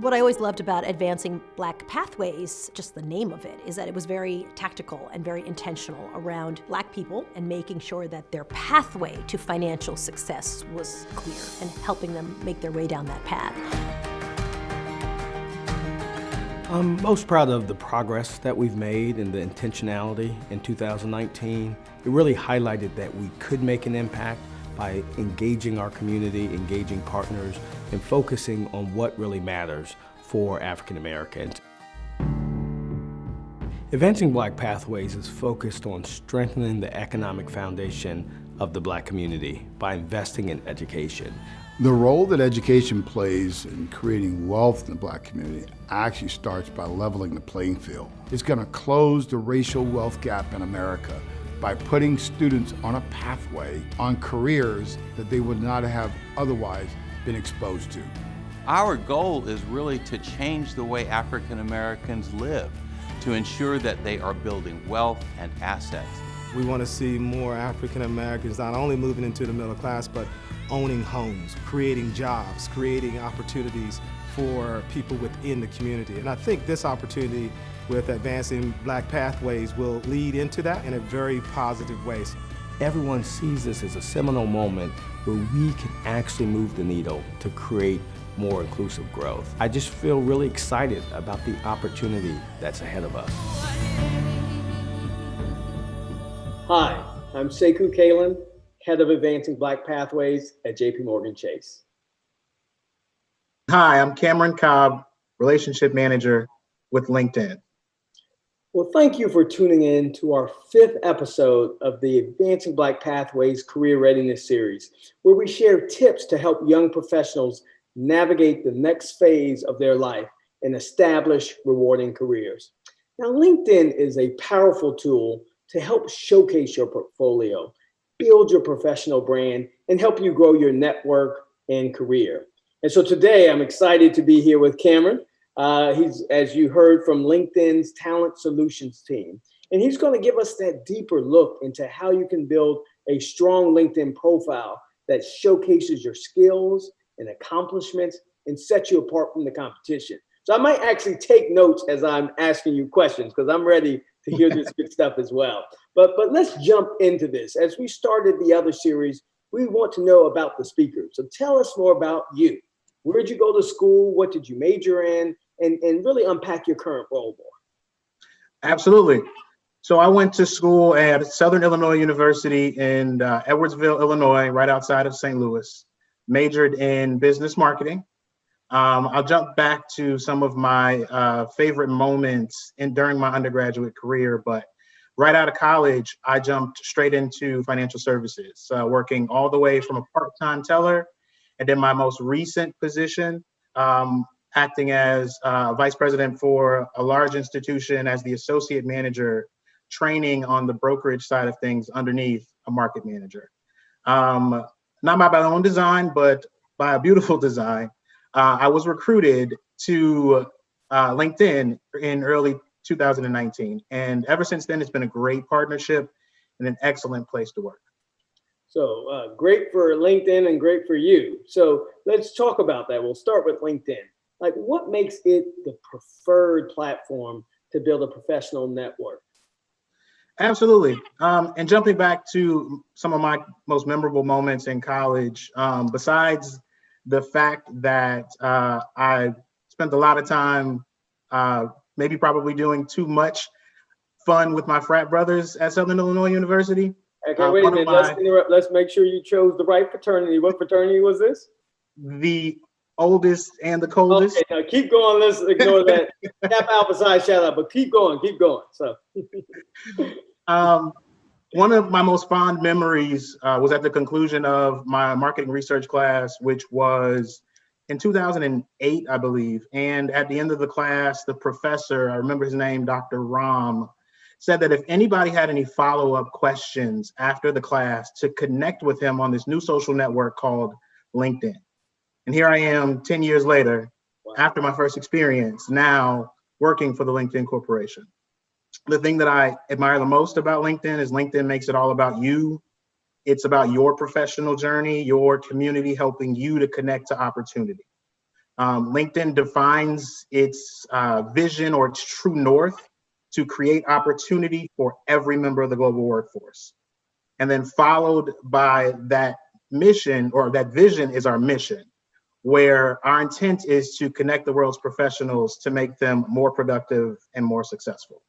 What I always loved about Advancing Black Pathways, just the name of it, is that it was very tactical and very intentional around Black people and making sure that their pathway to financial success was clear and helping them make their way down that path. I'm most proud of the progress that we've made and the intentionality in 2019. It really highlighted that we could make an impact by engaging our community, engaging partners, and focusing on what really matters for African Americans. Advancing Black Pathways is focused on strengthening the economic foundation of the Black community by investing in education. The role that education plays in creating wealth in the Black community actually starts by leveling the playing field. It's going to close the racial wealth gap in America by putting students on a pathway, on careers that they would not have otherwise been exposed to. Our goal is really to change the way African Americans live, to ensure that they are building wealth and assets. We want to see more African Americans not only moving into the middle class, but owning homes, creating jobs, creating opportunities for people within the community. And I think this opportunity with Advancing Black Pathways will lead into that in a very positive way. Everyone sees this as a seminal moment where we can actually move the needle to create more inclusive growth. I just feel really excited about the opportunity that's ahead of us. Hi, I'm Sekou Kalin, Head of Advancing Black Pathways at JPMorgan Chase. Hi, I'm Cameron Cobb, Relationship Manager with LinkedIn. Well, thank you for tuning in to our 5th episode of the Advancing Black Pathways Career Readiness Series, where we share tips to help young professionals navigate the next phase of their life and establish rewarding careers. Now, LinkedIn is a powerful tool to help showcase your portfolio, build your professional brand, and help you grow your network and career. And so today I'm excited to be here with Cameron. He's, as you heard, from LinkedIn's Talent Solutions team. And he's going to give us that deeper look into how you can build a strong LinkedIn profile that showcases your skills and accomplishments and sets you apart from the competition. So I might actually take notes as I'm asking you questions because I'm ready to hear this good stuff as well. But let's jump into this. As we started the other series, we want to know about the speaker. So tell us more about you. Where did you go to school? What did you major in? And really unpack your current role more. Absolutely. So I went to school at Southern Illinois University in Edwardsville, Illinois, right outside of St. Louis. Majored in business marketing. I'll jump back to some of my favorite moments during my undergraduate career, but right out of college, I jumped straight into financial services, working all the way from a part-time teller, and then my most recent position, acting as vice president for a large institution as the associate manager, training on the brokerage side of things underneath a market manager. Not by my own design, but by a beautiful design. I was recruited to LinkedIn in early 2019. And ever since then, it's been a great partnership and an excellent place to work. So great for LinkedIn and great for you. So let's talk about that. We'll start with LinkedIn. Like, what makes it the preferred platform to build a professional network? Absolutely. And jumping back to some of my most memorable moments in college, besides the fact that I spent a lot of time maybe probably doing too much fun with my frat brothers at Southern Illinois University. Okay, wait a minute. Let's make sure you chose the right fraternity. What fraternity was this? The oldest and the coldest. Okay, now keep going. Let's ignore that Kappa Alpha Psi shout out, but keep going. So, one of my most fond memories was at the conclusion of my marketing research class, which was in 2008, I believe. And at the end of the class, the professor, I remember his name, Dr. Ram, said that if anybody had any follow-up questions after the class, to connect with him on this new social network called LinkedIn. And here I am 10 years later, after my first experience, now working for the LinkedIn Corporation. The thing that I admire the most about LinkedIn is LinkedIn makes it all about you. It's about your professional journey, your community, helping you to connect to opportunity. LinkedIn defines its vision or its true north to create opportunity for every member of the global workforce. And then followed by that mission, or that vision is our mission, where our intent is to connect the world's professionals to make them more productive and more successful.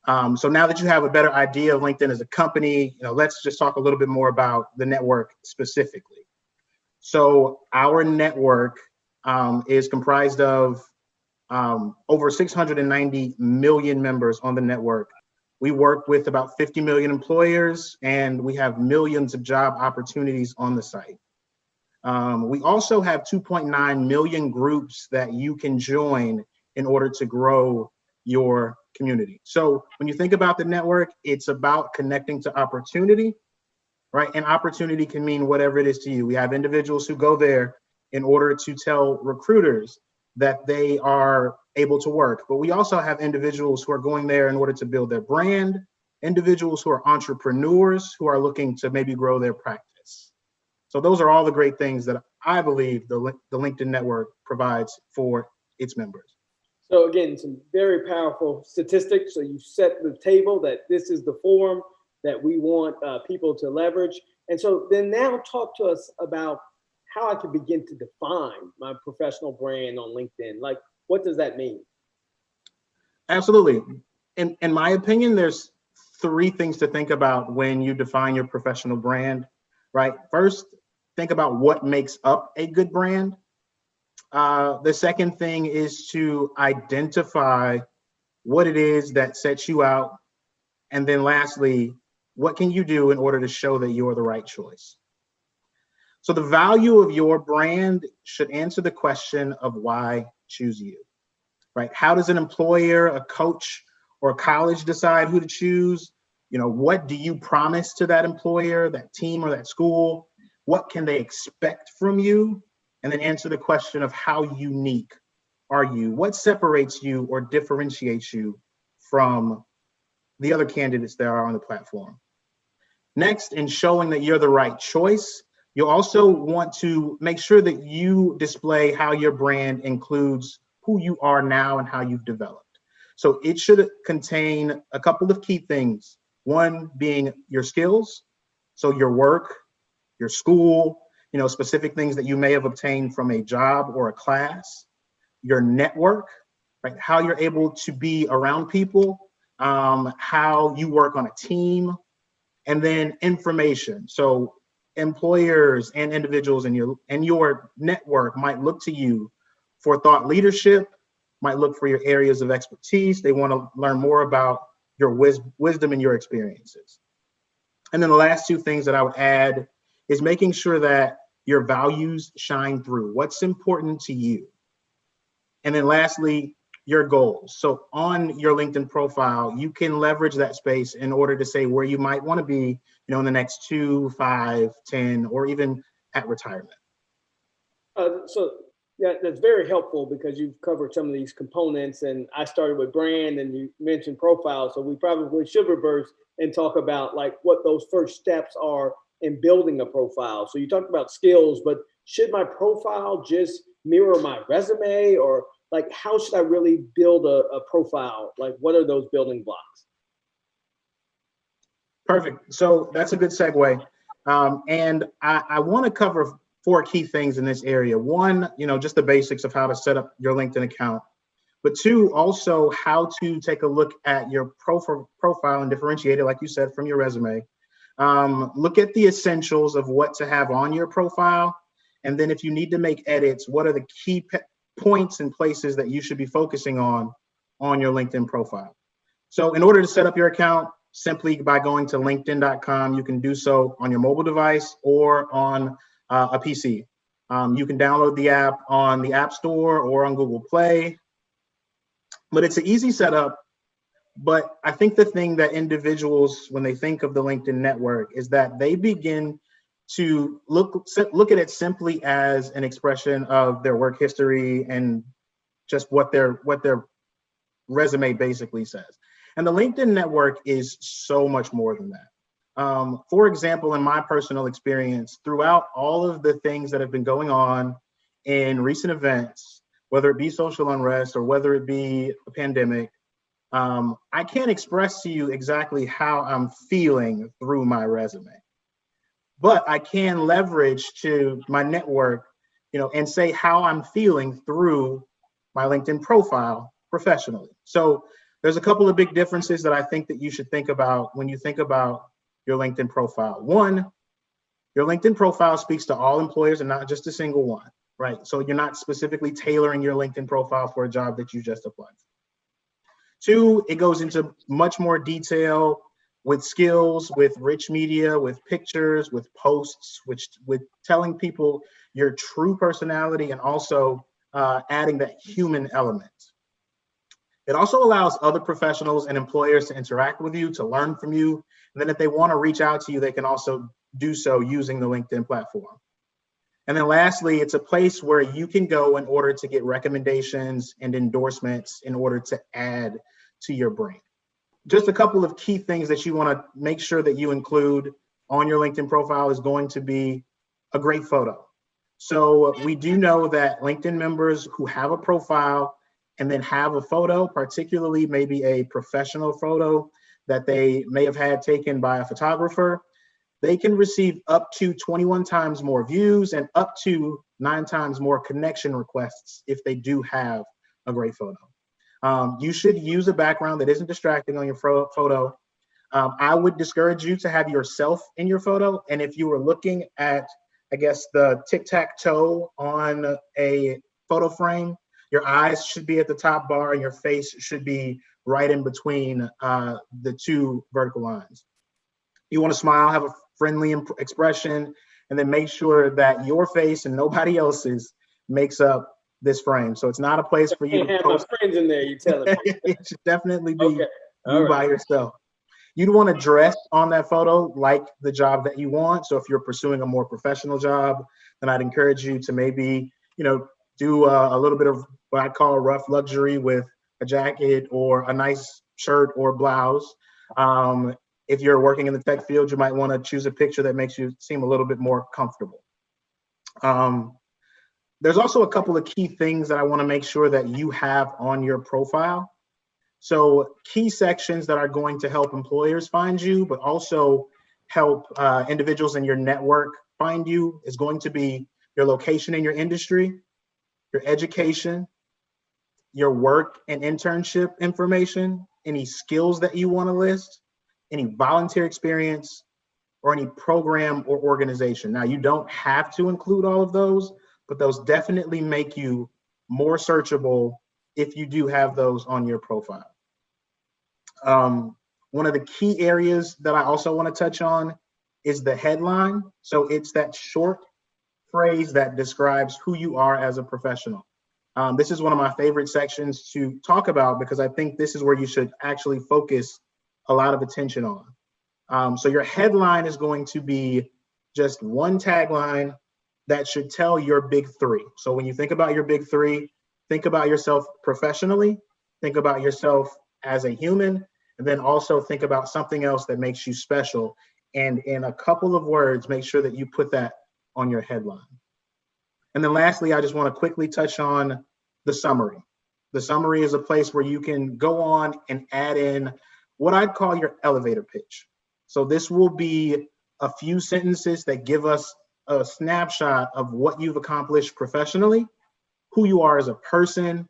So now that you have a better idea of LinkedIn as a company, let's just talk a little bit more about the network specifically. So our network is comprised of over 690 million members on the network. We work with about 50 million employers, and we have millions of job opportunities on the site. We also have 2.9 million groups that you can join in order to grow your community. So when you think about the network, it's about connecting to opportunity, right? And opportunity can mean whatever it is to you. We have individuals who go there in order to tell recruiters that they are able to work. But we also have individuals who are going there in order to build their brand, individuals who are entrepreneurs who are looking to maybe grow their practice. So those are all the great things that I believe the LinkedIn network provides for its members. So again, some very powerful statistics. So you set the table that this is the forum that we want people to leverage. And so then now talk to us about how I can begin to define my professional brand on LinkedIn. Like, what does that mean? Absolutely. In my opinion, there's three things to think about when you define your professional brand, right? First, think about what makes up a good brand. The second thing is to identify what it is that sets you out. And then lastly, what can you do in order to show that you're the right choice? So the value of your brand should answer the question of why choose you, right? How does an employer, a coach, or a college decide who to choose? What do you promise to that employer, that team, or that school? What can they expect from you? And then answer the question of how unique are you? What separates you or differentiates you from the other candidates that are on the platform? Next, in showing that you're the right choice, you'll also want to make sure that you display how your brand includes who you are now and how you've developed. So it should contain a couple of key things. One being your skills, so your work, your school, specific things that you may have obtained from a job or a class, your network, right? How you're able to be around people, how you work on a team, and then information. So employers and individuals in your network might look to you for thought leadership, might look for your areas of expertise. They want to learn more about your wisdom and your experiences. And then the last two things that I would add is making sure that your values shine through. What's important to you? And then lastly, your goals. So on your LinkedIn profile, you can leverage that space in order to say where you might want to be, in the next 2, 5, 10, or even at retirement. So yeah, that's very helpful because you've covered some of these components, and I started with brand and you mentioned profile. So we probably should reverse and talk about like what those first steps are in building a profile. So you talked about skills, but should my profile just mirror my resume, or like how should I really build a profile? Like what are those building blocks? Perfect. So that's a good segue. And I want to cover 4 key things in this area. 1, just the basics of how to set up your LinkedIn account. But 2, also how to take a look at your profile and differentiate it, like you said, from your resume. Look at the essentials of what to have on your profile. And then if you need to make edits, what are the key points and places that you should be focusing on your LinkedIn profile? So in order to set up your account, simply by going to linkedin.com, you can do so on your mobile device or on a PC. You can download the app on the App Store or on Google Play. But it's an easy setup. But I think the thing that individuals, when they think of the LinkedIn network, is that they begin to look at it simply as an expression of their work history and just what their resume basically says. And the LinkedIn network is so much more than that. For example, in my personal experience, throughout all of the things that have been going on in recent events, whether it be social unrest or whether it be a pandemic, I can't express to you exactly how I'm feeling through my resume, but I can leverage to my network, and say how I'm feeling through my LinkedIn profile professionally. So there's a couple of big differences that I think that you should think about when you think about your LinkedIn profile. One, your LinkedIn profile speaks to all employers and not just a single one, right? So you're not specifically tailoring your LinkedIn profile for a job that you just applied for. Two, it goes into much more detail with skills, with rich media, with pictures, with posts, with telling people your true personality and also adding that human element. It also allows other professionals and employers to interact with you, to learn from you. And then if they want to reach out to you, they can also do so using the LinkedIn platform. And then lastly, it's a place where you can go in order to get recommendations and endorsements in order to add to your brand. Just a couple of key things that you want to make sure that you include on your LinkedIn profile is going to be a great photo. So we do know that LinkedIn members who have a profile and then have a photo, particularly maybe a professional photo that they may have had taken by a photographer, they can receive up to 21 times more views and up to 9 times more connection requests if they do have a great photo. You should use a background that isn't distracting on your photo. I would discourage you to have yourself in your photo. And if you were looking at, I guess, the tic-tac-toe on a photo frame, your eyes should be at the top bar and your face should be right in between the two vertical lines. You want to smile, have a friendly expression, and then make sure that your face and nobody else's makes up this frame. So it's not a place for you to have post. my friends in there, you telling me. It should definitely be Okay. you by yourself. You'd want to dress on that photo like the job that you want. So if you're pursuing a more professional job, then I'd encourage you to maybe, do a little bit of what I call rough luxury with a jacket or a nice shirt or blouse. If you're working in the tech field, you might want to choose a picture that makes you seem a little bit more comfortable. There's also a couple of key things that I want to make sure that you have on your profile. So key sections that are going to help employers find you, but also help individuals in your network find you is going to be your location in your industry, your education, your work and internship information, any skills that you want to list, any volunteer experience, or any program or organization. Now, you don't have to include all of those, but those definitely make you more searchable if you do have those on your profile. One of the key areas that I also want to touch on is the headline. So it's that short phrase that describes who you are as a professional. This is one of my favorite sections to talk about because I think this is where you should actually focus a lot of attention on. So your headline is going to be just one tagline that should tell your big three. So when you think about your big three, think about yourself professionally, think about yourself as a human, and then also think about something else that makes you special. And in a couple of words, make sure that you put that on your headline. And then lastly, I just want to quickly touch on the summary. The summary is a place where you can go on and add in what I'd call your elevator pitch. So this will be a few sentences that give us a snapshot of what you've accomplished professionally, who you are as a person,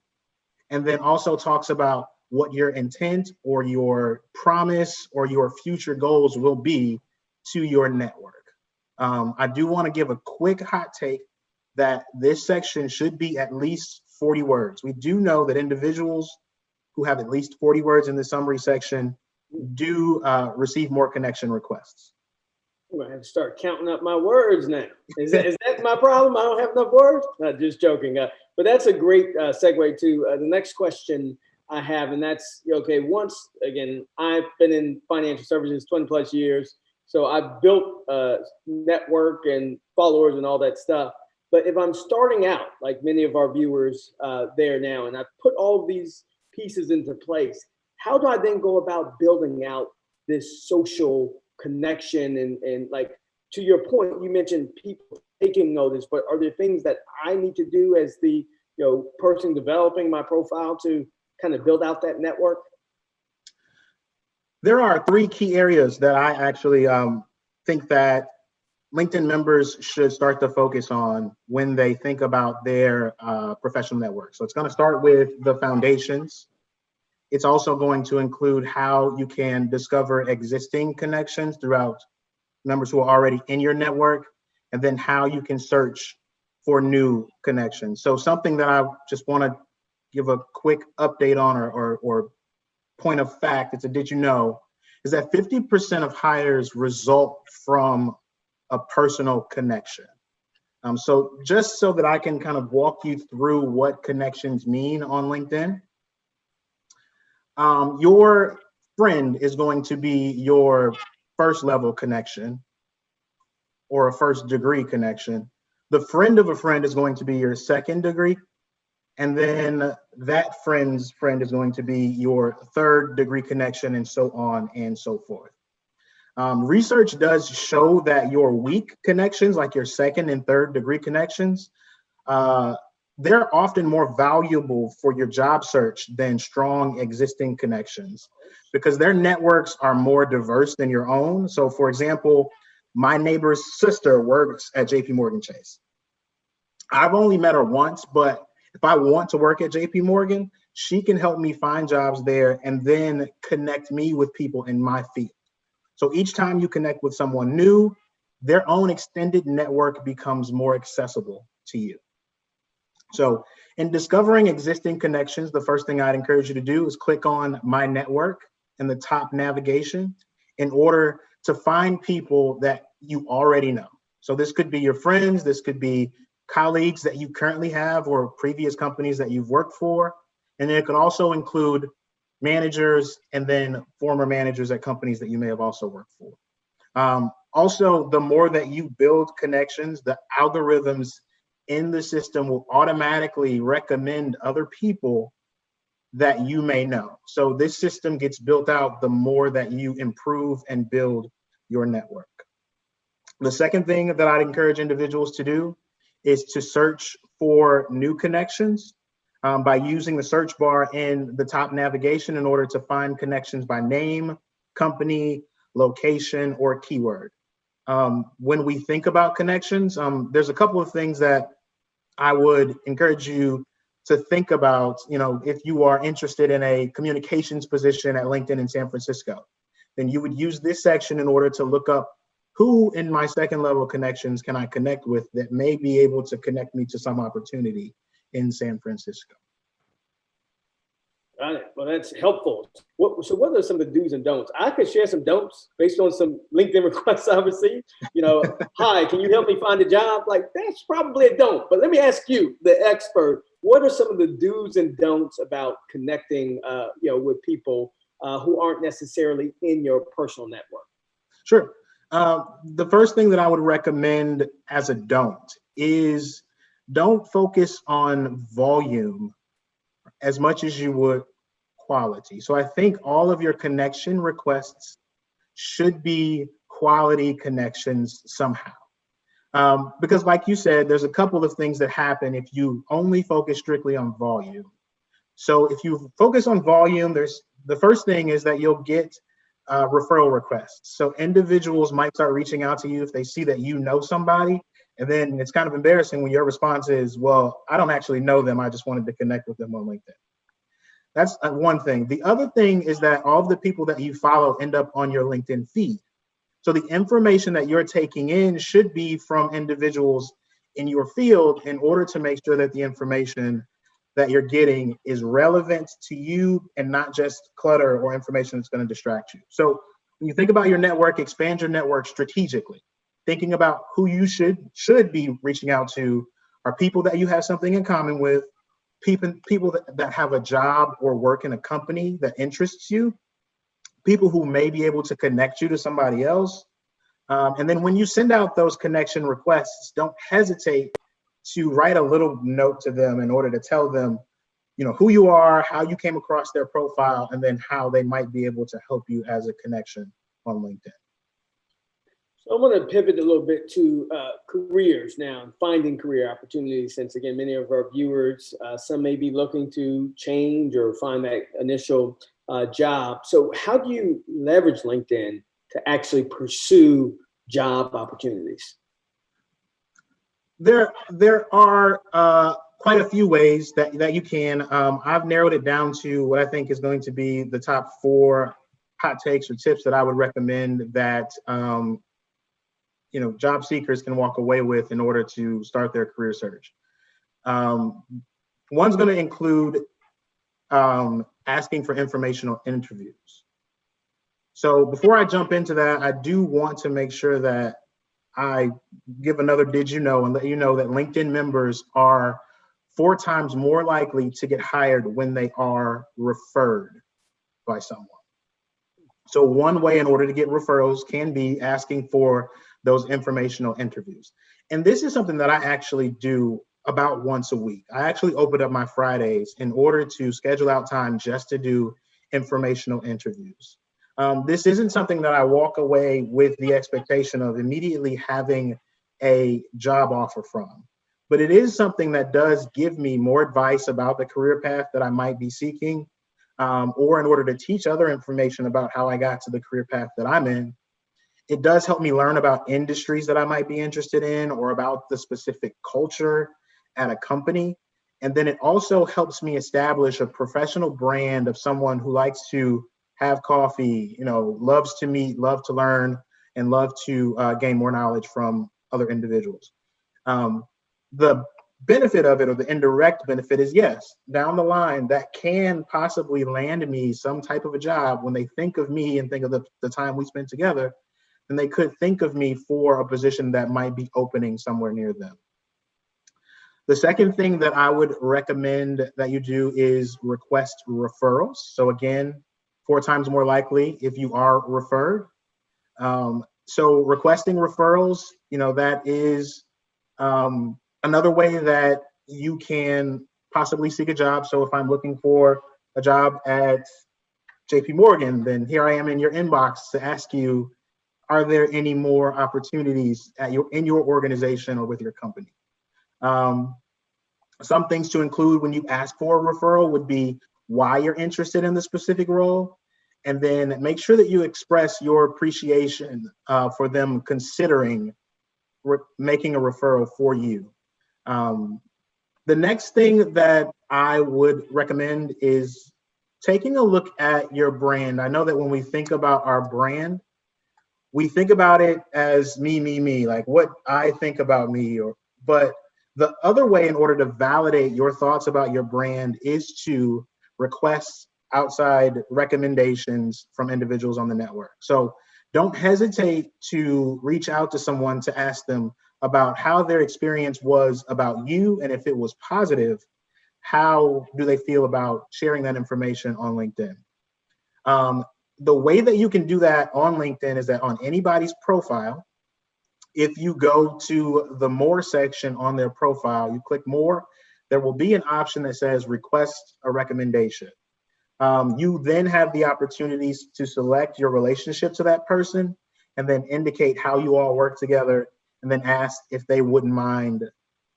and then also talks about what your intent or your promise or your future goals will be to your network. I do want to give a quick hot take that this section should be at least 40 words. We do know that individuals who have at least 40 words in the summary section do receive more connection requests. I'm gonna have to start counting up my words now. Is that my problem? I don't have enough words? Not just joking. But that's a great segue to the next question I have, and that's okay. Once again, I've been in financial services 20 plus years, so I've built a network and followers and all that stuff. But if I'm starting out, like many of our viewers there now, and I've put all of these pieces into place, how do I then go about building out this social connection and like to your point, you mentioned people taking notice, but are there things that I need to do as the person developing my profile to kind of build out that network? There are three key areas that I actually think that LinkedIn members should start to focus on when they think about their professional network. So it's going to start with the foundations. It's also going to include how you can discover existing connections throughout members who are already in your network, and then how you can search for new connections. So something that I just want to give a quick update on or point of fact, it's a did you know, is that 50% of hires result from a personal connection. So just so that I can kind of walk you through what connections mean on LinkedIn, your friend is going to be your first level connection or a first degree connection. The friend of a friend is going to be your second degree. And then that friend's friend is going to be your third degree connection, and so on and so forth. Research does show that your weak connections, like your second and third degree connections, they're often more valuable for your job search than strong existing connections because their networks are more diverse than your own. So for example, my neighbor's sister works at JPMorgan Chase. I've only met her once, but if I want to work at JPMorgan, she can help me find jobs there and then connect me with people in my field. So each time you connect with someone new, their own extended network becomes more accessible to you. So in discovering existing connections, the first thing I'd encourage you to do is click on My Network in the top navigation in order to find people that you already know. So this could be your friends, this could be colleagues that you currently have or previous companies that you've worked for. And then it could also include managers and then former managers at companies that you may have also worked for. Also, the more that you build connections, the algorithms in the system will automatically recommend other people that you may know. So this system gets built out the more that you improve and build your network. The second thing that I'd encourage individuals to do is to search for new connections by using the search bar in the top navigation in order to find connections by name, company, location, or keyword. When we think about connections, there's a couple of things that I would encourage you to think about. If you are interested in a communications position at LinkedIn in San Francisco, then you would use this section in order to look up who in my second level connections can I connect with that may be able to connect me to some opportunity in San Francisco. Got it. Well, that's helpful. So what are some of the do's and don'ts? I could share some don'ts based on some LinkedIn requests I received. Hi, can you help me find a job? Like, that's probably a don't. But let me ask you, the expert, what are some of the do's and don'ts about connecting, with people who aren't necessarily in your personal network? Sure. The first thing that I would recommend as a don't is don't focus on volume as much as you would quality. So I think all of your connection requests should be quality connections somehow. Because like you said, there's a couple of things that happen if you only focus strictly on volume. So if you focus on volume, the first thing is that you'll get referral requests. So individuals might start reaching out to you if they see that you know somebody. And then it's kind of embarrassing when your response is, well, I don't actually know them. I just wanted to connect with them on LinkedIn. That's one thing. The other thing is that all of the people that you follow end up on your LinkedIn feed. So the information that you're taking in should be from individuals in your field in order to make sure that the information that you're getting is relevant to you and not just clutter or information that's going to distract you. So when you think about your network, expand your network strategically. Thinking about who you should be reaching out to are people that you have something in common with, people that have a job or work in a company that interests you, people who may be able to connect you to somebody else. And then when you send out those connection requests, don't hesitate to write a little note to them in order to tell them, who you are, how you came across their profile, and then how they might be able to help you as a connection on LinkedIn. So I want to pivot a little bit to careers now and finding career opportunities, since again, many of our viewers, some may be looking to change or find that initial job. So how do you leverage LinkedIn to actually pursue job opportunities? There are quite a few ways that you can. I've narrowed it down to what I think is going to be the top 4 hot takes or tips that I would recommend that job seekers can walk away with in order to start their career search. One's going to include asking for informational interviews. So before I jump into that, I do want to make sure that I give another did you know and let you know that LinkedIn members are 4 times more likely to get hired when they are referred by someone. So one way in order to get referrals can be asking for those informational interviews. And this is something that I actually do about once a week. I actually open up my Fridays in order to schedule out time just to do informational interviews. This isn't something that I walk away with the expectation of immediately having a job offer from, but it is something that does give me more advice about the career path that I might be seeking, or in order to teach other information about how I got to the career path that I'm in. It does help me learn about industries that I might be interested in or about the specific culture at a company. And then it also helps me establish a professional brand of someone who likes to have coffee, loves to meet, love to learn, and love to gain more knowledge from other individuals. The benefit of it, or the indirect benefit, is yes, down the line, that can possibly land me some type of a job. When they think of me and think of the time we spent together, then they could think of me for a position that might be opening somewhere near them. The second thing that I would recommend that you do is request referrals. So again, 4 times more likely if you are referred. So requesting referrals, that is another way that you can possibly seek a job. So if I'm looking for a job at JPMorgan, then here I am in your inbox to ask you, are there any more opportunities in your organization or with your company? Some things to include when you ask for a referral would be why you're interested in the specific role, and then make sure that you express your appreciation for them considering making a referral for you. The next thing that I would recommend is taking a look at your brand. I know that when we think about our brand, we think about it as me, like what I think about me, but the other way in order to validate your thoughts about your brand is to request outside recommendations from individuals on the network. So don't hesitate to reach out to someone to ask them about how their experience was about you, and if it was positive, how do they feel about sharing that information on LinkedIn? The way that you can do that on LinkedIn is that on anybody's profile, if you go to the More section on their profile, you click More, there will be an option that says Request a Recommendation. You then have the opportunities to select your relationship to that person and then indicate how you all work together, and then ask if they wouldn't mind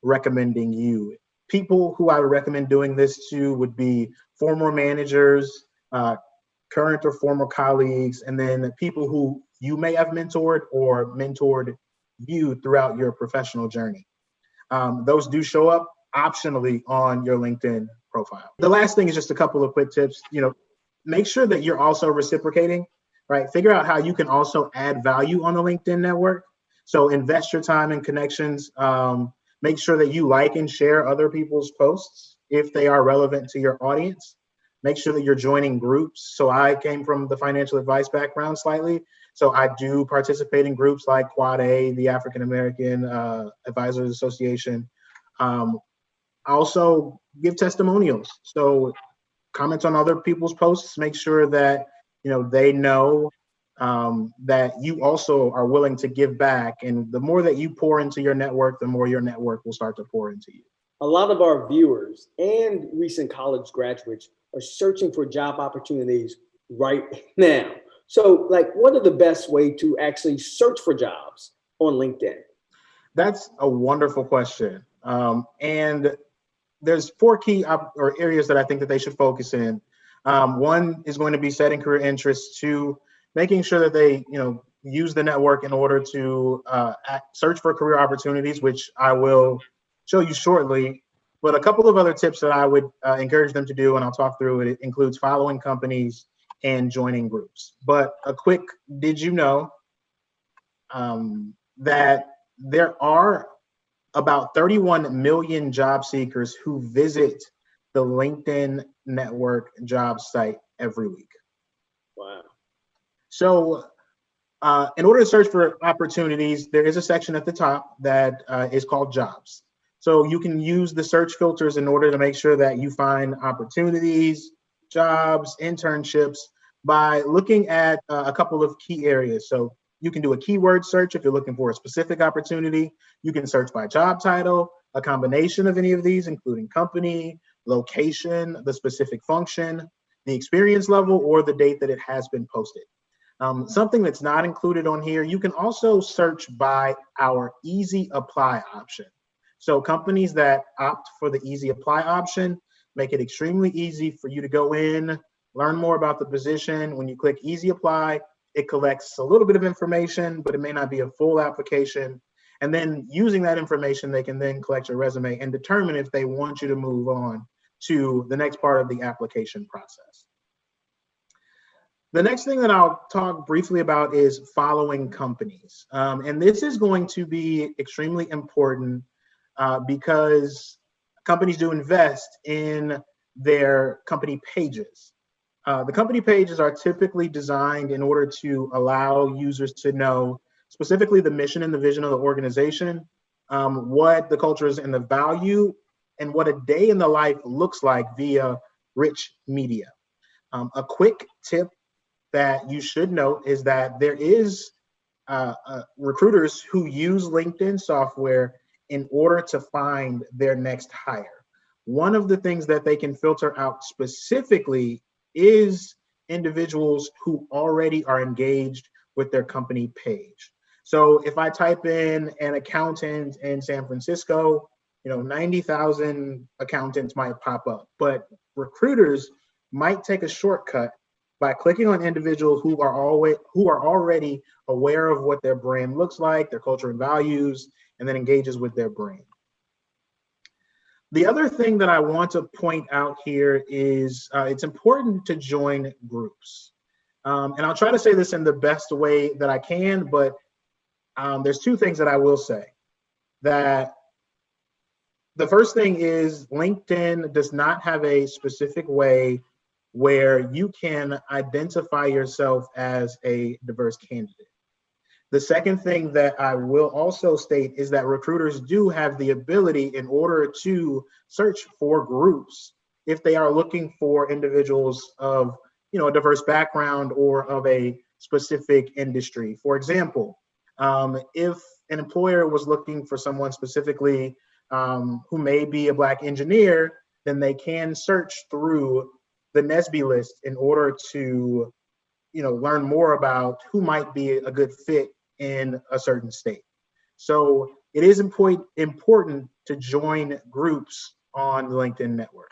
recommending you. People who I would recommend doing this to would be former managers, current or former colleagues, and then people who you may have mentored or mentored you throughout your professional journey. Those do show up optionally on your LinkedIn profile. The last thing is just a couple of quick tips. Make sure that you're also reciprocating, right? Figure out how you can also add value on the LinkedIn network. So invest your time and connections. Make sure that you like and share other people's posts if they are relevant to your audience. Make sure that you're joining groups. So I came from the financial advice background slightly. So I do participate in groups like Quad A, the African American Advisors Association. I also give testimonials. So comment on other people's posts. Make sure that they know that you also are willing to give back. And the more that you pour into your network, the more your network will start to pour into you. A lot of our viewers and recent college graduates are searching for job opportunities right now. So, like, what are the best way to actually search for jobs on LinkedIn? That's a wonderful question. And there's four key or areas that I think that they should focus in. One is going to be setting career interests. Two, making sure that they, use the network in order to search for career opportunities, which I will show you shortly. But a couple of other tips that I would encourage them to do, and I'll talk through it, it includes following companies and joining groups. But a quick, did you know that there are about 31 million job seekers who visit the LinkedIn network job site every week? Wow. So in order to search for opportunities, there is a section at the top that is called jobs. So you can use the search filters in order to make sure that you find opportunities, jobs, internships by looking at a couple of key areas. So you can do a keyword search if you're looking for a specific opportunity. You can search by job title, a combination of any of these, including company, location, the specific function, the experience level, or the date that it has been posted. Something that's not included on here, you can also search by our easy apply option. So companies that opt for the easy apply option make it extremely easy for you to go in, learn more about the position. When you click easy apply, it collects a little bit of information, but it may not be a full application. And then using that information, they can then collect your resume and determine if they want you to move on to the next part of the application process. The next thing that I'll talk briefly about is following companies. And this is going to be extremely important because companies do invest in their company pages. The company pages are typically designed in order to allow users to know specifically the mission and the vision of the organization, what the culture is and the value, and what a day in the life looks like via rich media. A quick tip that you should note is that there is recruiters who use LinkedIn software in order to find their next hire. One of the things that they can filter out specifically is individuals who already are engaged with their company page. So if I type in an accountant in San Francisco, 90,000 accountants might pop up, but recruiters might take a shortcut by clicking on individuals who are already aware of what their brand looks like, their culture and values, and then engages with their brand. The other thing that I want to point out here is it's important to join groups. And I'll try to say this in the best way that I can, but there's two things that I will say. That the first thing is LinkedIn does not have a specific way where you can identify yourself as a diverse candidate. The second thing that I will also state is that recruiters do have the ability in order to search for groups if they are looking for individuals of a diverse background or of a specific industry. For example, if an employer was looking for someone specifically who may be a Black engineer, then they can search through the NSBE list in order to learn more about who might be a good fit in a certain state. So it is important to join groups on the LinkedIn network.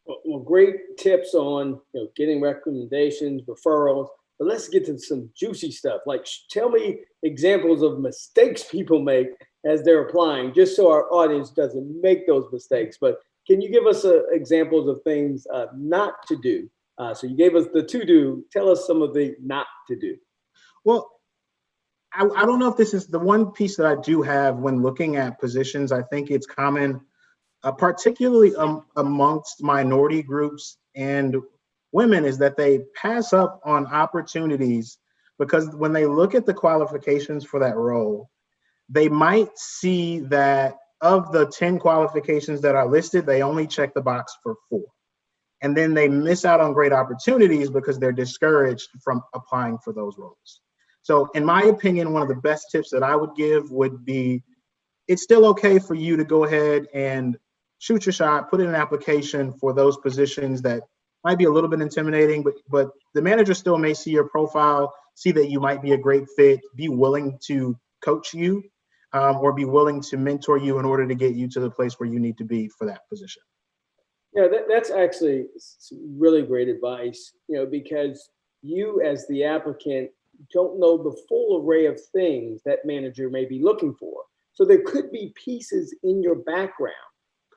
Well, great tips on getting recommendations, referrals, but let's get to some juicy stuff. Like, tell me examples of mistakes people make as they're applying, just so our audience doesn't make those mistakes. But can you give us examples of things not to do? So you gave us the to do. Tell us some of the not to do. Well, I don't know if this is the one piece that I do have when looking at positions. I think it's common, particularly amongst minority groups and women, is that they pass up on opportunities because when they look at the qualifications for that role, they might see that of the 10 qualifications that are listed, they only check the box for 4. And then they miss out on great opportunities because they're discouraged from applying for those roles. So in my opinion, one of the best tips that I would give would be, it's still okay for you to go ahead and shoot your shot, put in an application for those positions that might be a little bit intimidating, but the manager still may see your profile, see that you might be a great fit, be willing to coach you, or be willing to mentor you in order to get you to the place where you need to be for that position. Yeah, that's actually some really great advice, because you as the applicant don't know the full array of things that manager may be looking for. So there could be pieces in your background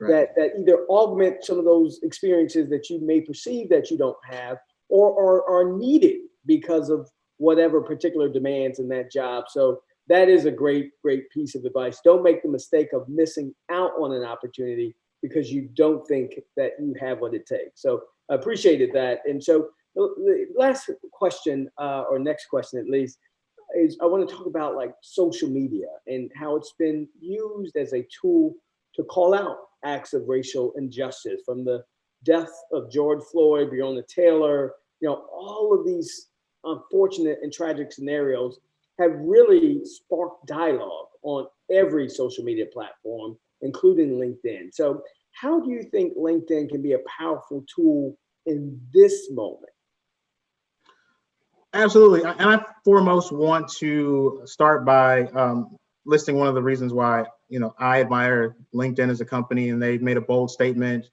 that either augment some of those experiences that you may perceive that you don't have, or are needed because of whatever particular demands in that job. So that is a great piece of advice. Don't make the mistake of missing out on an opportunity because you don't think that you have what it takes. So I appreciated that. And so the last question, or next question at least, is I want to talk about like social media and how it's been used as a tool to call out acts of racial injustice, from the death of George Floyd, Breonna Taylor, all of these unfortunate and tragic scenarios have really sparked dialogue on every social media platform, including LinkedIn. So how do you think LinkedIn can be a powerful tool in this moment? Absolutely. And I foremost want to start by listing one of the reasons why, I admire LinkedIn as a company, and they've made a bold statement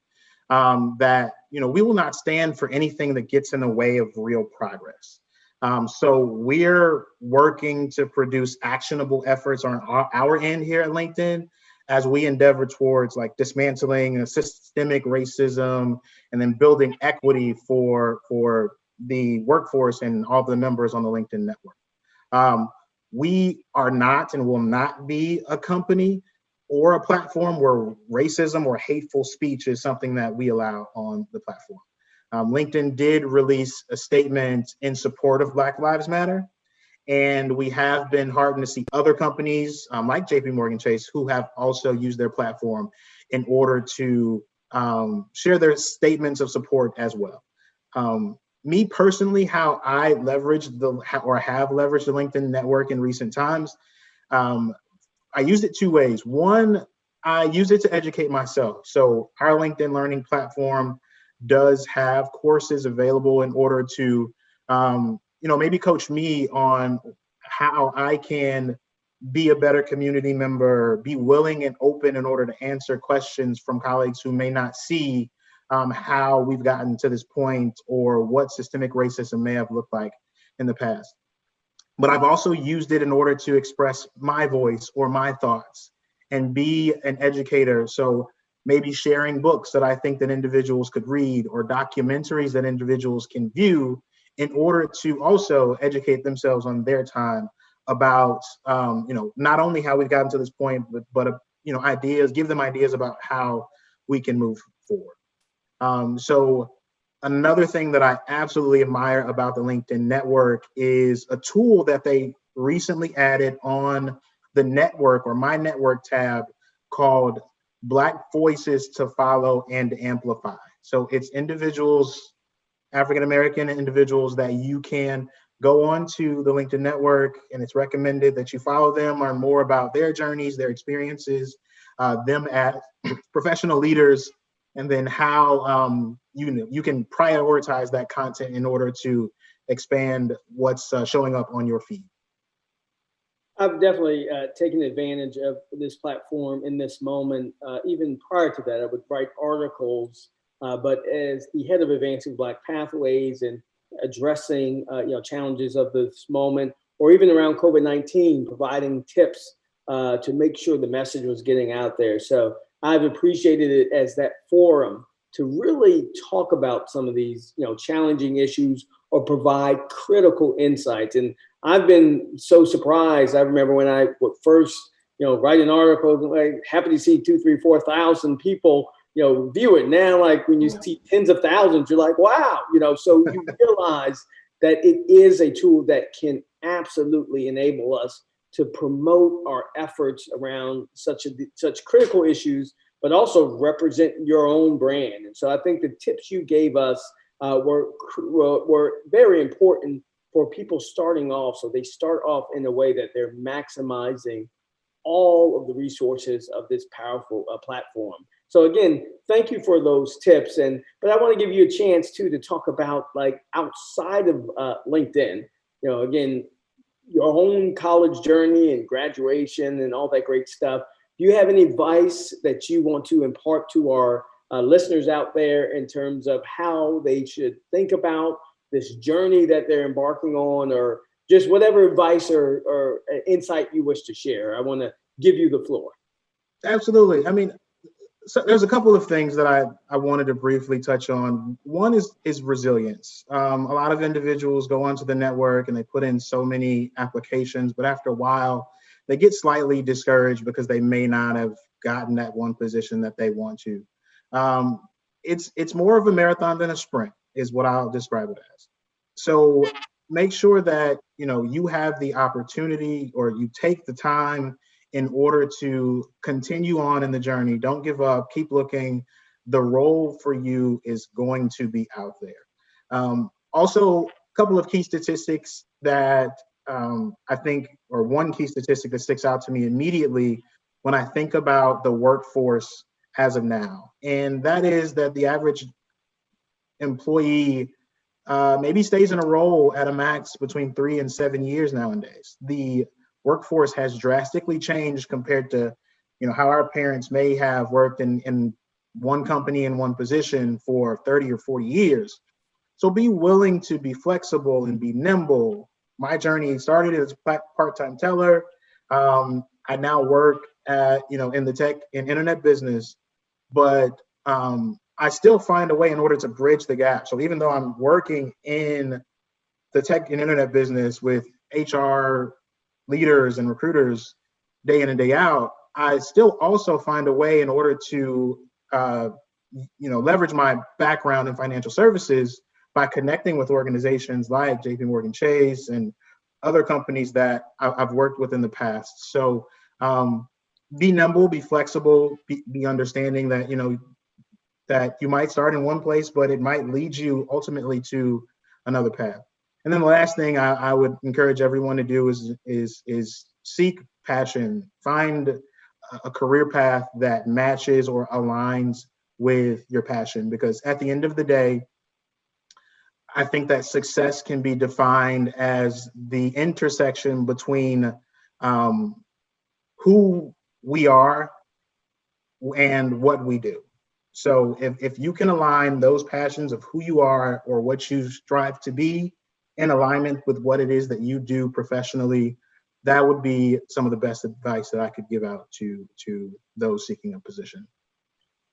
that, we will not stand for anything that gets in the way of real progress. So we're working to produce actionable efforts on our end here at LinkedIn as we endeavor towards like dismantling systemic racism and then building equity for the workforce and all the members on the LinkedIn network. We are not and will not be a company or a platform where racism or hateful speech is something that we allow on the platform. LinkedIn did release a statement in support of Black Lives Matter, and we have been heartened to see other companies like JPMorgan Chase who have also used their platform in order to share their statements of support as well. Me personally, how I have leveraged the LinkedIn network in recent times, I used it two ways. One, I use it to educate myself. So our LinkedIn Learning platform does have courses available in order to, maybe coach me on how I can be a better community member, be willing and open in order to answer questions from colleagues who may not see how we've gotten to this point or what systemic racism may have looked like in the past. But I've also used it in order to express my voice or my thoughts and be an educator. So maybe sharing books that I think that individuals could read or documentaries that individuals can view in order to also educate themselves on their time about, not only how we've gotten to this point, but ideas, give them ideas about how we can move forward. So another thing that I absolutely admire about the LinkedIn network is a tool that they recently added on the network or my network tab called Black Voices to Follow and Amplify. So it's individuals, African-American individuals, that you can go on to the LinkedIn network, and it's recommended that you follow them, learn more about their journeys, their experiences, them as professional leaders, and then how you can prioritize that content in order to expand what's showing up on your feed. I've definitely taken advantage of this platform in this moment. Even prior to that, I would write articles, but as the head of Advancing Black Pathways and addressing challenges of this moment, or even around COVID-19, providing tips to make sure the message was getting out there. So I've appreciated it as that forum to really talk about some of these challenging issues or provide critical insights. And I've been so surprised. I remember when I would first, write an article, like happy to see 2,000, 3,000, 4,000 people, view it. Now, like when you see tens of thousands, you're like, wow, so you realize that it is a tool that can absolutely enable us to promote our efforts around such critical issues, but also represent your own brand. And so I think the tips you gave us were very important for people starting off. So they start off in a way that they're maximizing all of the resources of this powerful platform. So again, thank you for those tips. But I want to give you a chance too to talk about like outside of LinkedIn. Again, your own college journey and graduation and all that great stuff. Do you have any advice that you want to impart to our listeners out there in terms of how they should think about this journey that they're embarking on, or just whatever advice or insight you wish to share? I want to give you the floor. Absolutely. I mean, so there's a couple of things that I wanted to briefly touch on. One is resilience. A lot of individuals go onto the network and they put in so many applications, but after a while, they get slightly discouraged because they may not have gotten that one position that they want to. It's more of a marathon than a sprint, is what I'll describe it as. So make sure that you have the opportunity, or you take the time in order to continue on in the journey. Don't give up, keep looking. The role for you is going to be out there. Also, a couple of key statistics that I think, or one key statistic that sticks out to me immediately when I think about the workforce as of now, and that is that the average employee maybe stays in a role at a max between 3 and 7 years nowadays. The workforce has drastically changed compared to how our parents may have worked in one company in one position for 30 or 40 years. So be willing to be flexible and be nimble. My journey started as a part-time teller. I now work at in the tech and internet business, but I still find a way in order to bridge the gap. So even though I'm working in the tech and internet business with HR leaders and recruiters day in and day out, I still also find a way in order to leverage my background in financial services by connecting with organizations like JPMorgan Chase and other companies that I've worked with in the past. So be nimble, be flexible, be understanding that that you might start in one place, but it might lead you ultimately to another path. And then the last thing I would encourage everyone to do is seek passion. Find a career path that matches or aligns with your passion, because at the end of the day, I think that success can be defined as the intersection between who we are and what we do. So if you can align those passions of who you are or what you strive to be in alignment with what it is that you do professionally, that would be some of the best advice that I could give out to those seeking a position.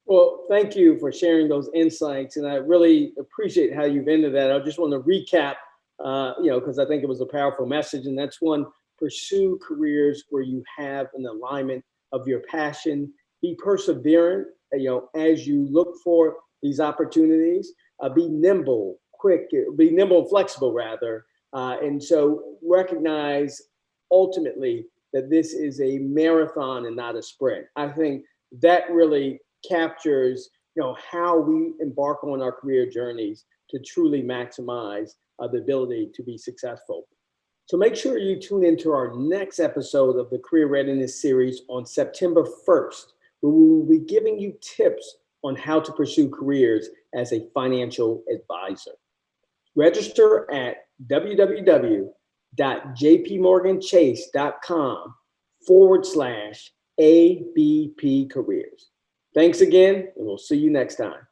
Well, thank you for sharing those insights, and I really appreciate how you've ended that. I just want to recap, because I think it was a powerful message, and that's one: pursue careers where you have an alignment of your passion. Be perseverant, as you look for these opportunities. Be nimble, and flexible, rather. And so recognize ultimately that this is a marathon and not a sprint. I think that really captures, how we embark on our career journeys to truly maximize the ability to be successful. So make sure you tune into our next episode of the Career Readiness Series on September 1st, where we will be giving you tips on how to pursue careers as a financial advisor. Register at www.jpmorganchase.com/ABP careers. Thanks again, and we'll see you next time.